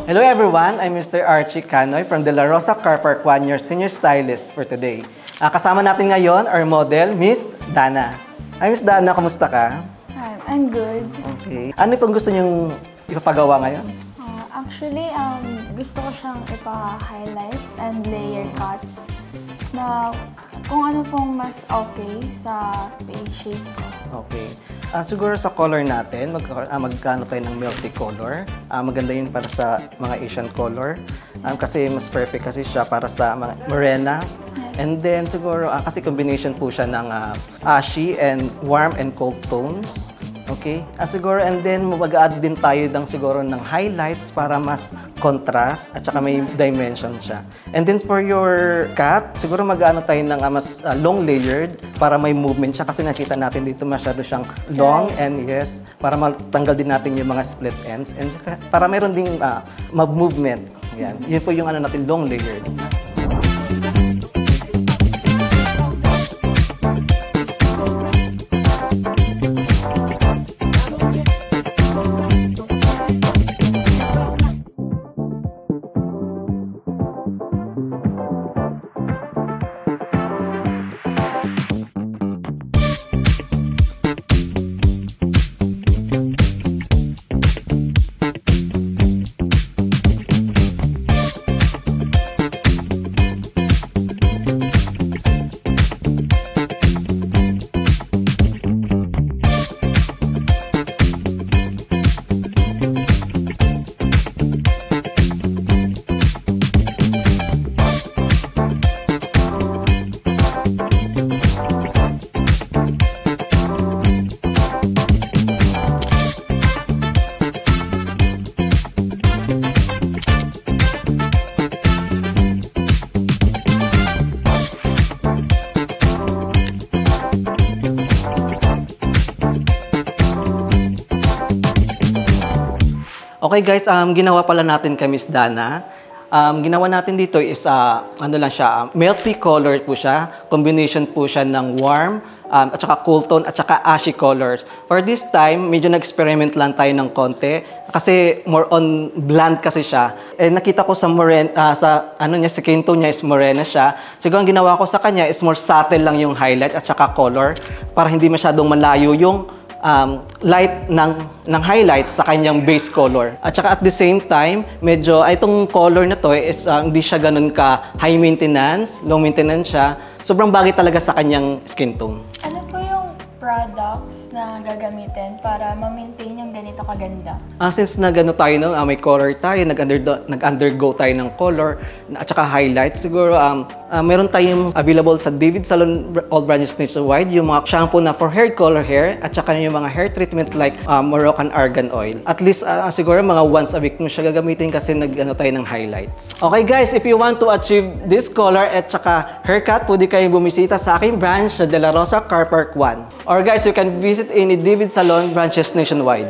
Hello everyone, I'm Mr. Archie Canoy from De La Rosa Car Park 1, your senior stylist for today. Kasama natin ngayon our model, Miss Dana. Hi Miss Dana, kamusta ka? Hi, I'm good. Okay. Ano pong gusto niyong ipapagawa ngayon? Actually, gusto ko siyang ipa-highlight and layer cut na kung ano pong mas okay sa face shape ko. Okay. Siguro sa color natin, magkano tayo ng multicolor. Maganda yun para sa mga Asian color. Kasi mas perfect kasi siya para sa mga morena. And then siguro, kasi combination po siya ng ashy and warm and cold tones. Okay? Siguro, and then mag-add din tayo siguro ng highlights para mas contrast at saka may dimension siya. And then for your cut, siguro mag-ano tayo ng mas long layered para may movement siya kasi nakita natin dito masyado siyang long and yes, para matanggal din natin yung mga split ends and para mayroon ding mag-movement. Yan. Yun po yung natin long layered. Okay guys, ginawa pala natin kay Miss Dana. Ginawa natin dito is ano lang siya, multi-color po siya. Combination po siya ng warm at saka cool tone at saka ashy colors. For this time, medyo nag-experiment lang tayo ng konti kasi more on bland kasi siya. Nakita ko sa skin tone niya is morena siya. Siguro ang ginawa ko sa kanya is more subtle lang yung highlight at saka color para hindi masyadong malayo yung light ng highlights sa kanyang base color. At saka at the same time, medyo itong color na to is hindi siya ganun ka high maintenance, low maintenance siya. Sobrang bagay talaga sa kanyang skin tone. Ano po yung products na gagamitin para ma-maintain yung ganito kaganda? Since nagano tayo may color tayo, nag-undergo tayo ng color at saka highlight, siguro meron tayong available sa David Salon all branches nationwide yung mga shampoo na for hair color hair at saka yung mga hair treatment like Moroccan argan oil. At least siguro mga once a week mo siya gagamitin kasi nag-ano tayo ng highlights. Okay guys, if you want to achieve this color at saka haircut, pwede kayong bumisita sa aking branch sa De La Rosa Car Park 1. Or guys, you can visit any David Salon branches nationwide.